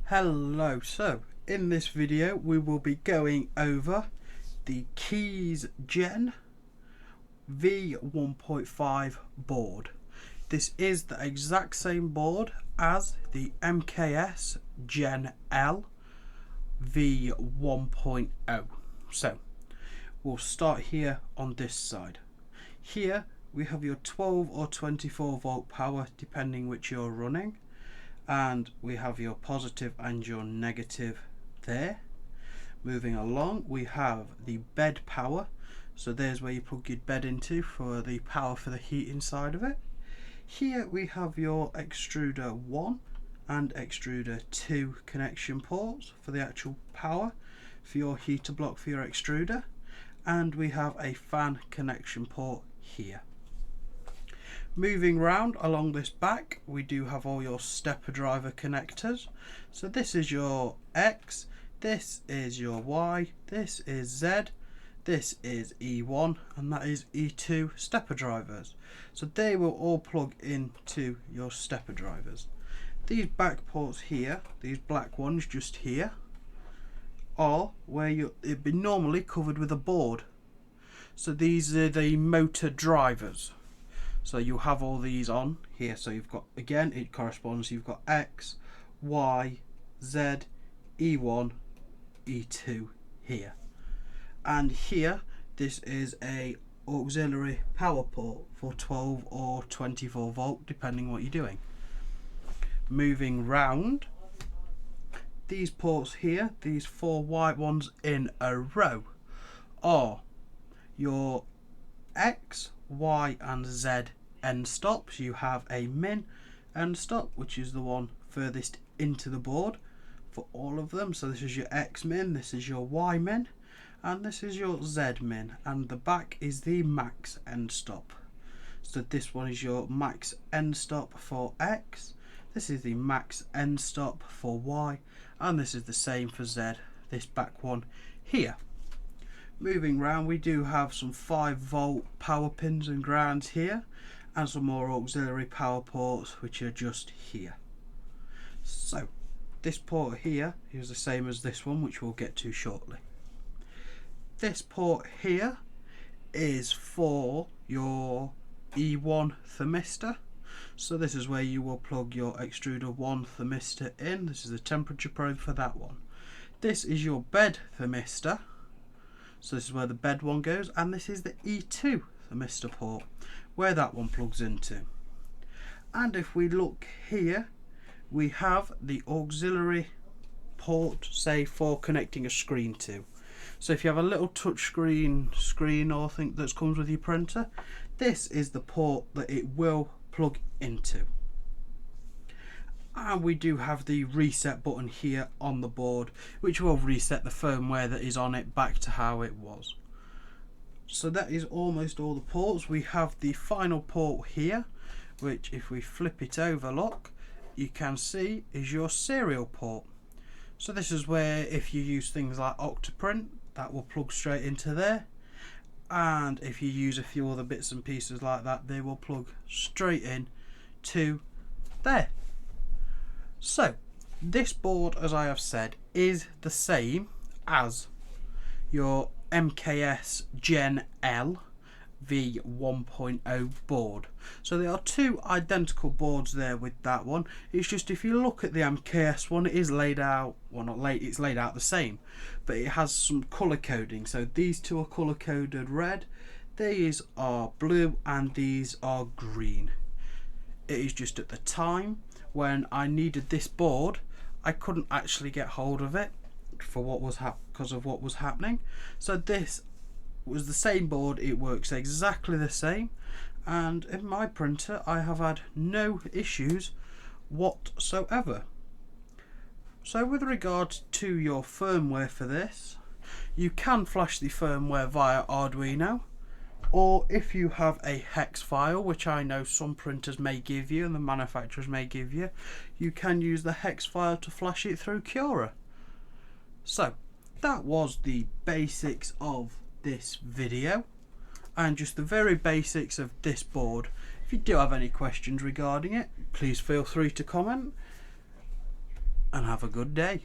Hello, so in this video we will be going over the MKS Gen V1.5 board. This is the exact same board as the MKS Gen L V1.0. So we'll start here on this side. Here we have your 12 or 24 volt power depending which you're running, and we have your positive and your negative there. Moving along, we have the bed power, so there's where you plug your bed into for the power for the heat inside of it. Here we have your extruder 1 and extruder 2 connection ports for the actual power for your heater block for your extruder, and we have a fan connection port here. Moving round along this back, we do have all your stepper driver connectors. So this is your X, this is your Y, this is Z, this is E1, and that is E2 stepper drivers. So they will all plug into your stepper drivers. These back ports here, these black ones just here, are where it'd be normally covered with a board. So these are the motor drivers. So you have all these on here. So you've got, again, it corresponds, you've got X, Y, Z, E1, E2 here. And here, this is a auxiliary power port for 12 or 24 volt, depending what you're doing. Moving round, these ports here, these four white ones in a row, are your X, Y and Z end stops. You have a min end stop, which is the one furthest into the board for all of them. So this is your X min, this is your Y min, and this is your Z min, and the back is the max end stop. So this one is your max end stop for X, this is the max end stop for Y, and this is the same for Z, this back one here. Moving round, we do have some 5 volt power pins and grounds here, and some more auxiliary power ports which are just here. So this port here is the same as this one, which we'll get to shortly. This port here is for your E1 thermistor. So this is where you will plug your extruder 1 thermistor in. This is the temperature probe for that one. This is your bed thermistor. So this is where the bed one goes, and this is the E2 thermistor port, where that one plugs into. And if we look here, we have the auxiliary port, say, for connecting a screen to. So if you have a little touch screen or thing that comes with your printer, this is the port that it will plug into. And we do have the reset button here on the board, which will reset the firmware that is on it back to how it was. So that is almost all the ports. We have the final port here, which if we flip it over, look, you can see is your serial port. So this is where if you use things like Octoprint, that will plug straight into there. And if you use a few other bits and pieces like that, they will plug straight in to there. So this board, as I have said, is the same as your MKS Gen L V1.0 board. So there are two identical boards there with that one. It's just if you look at the MKS one, it is laid out, well not late, it's laid out the same, but it has some colour coding. So these two are colour coded red, these are blue, and these are green. It is just at the time when I needed this board, I couldn't actually get hold of it for what was because of what was happening. So this was the same board, it works exactly the same, and in my printer I have had no issues whatsoever. So with regard to your firmware for this, you can flash the firmware via Arduino, or if you have a hex file, which I know some printers may give you and the manufacturers may give you, you can use the hex file to flash it through Cura. So that was the basics of this video and just the very basics of this board. If you do have any questions regarding it, please feel free to comment. and have a good day.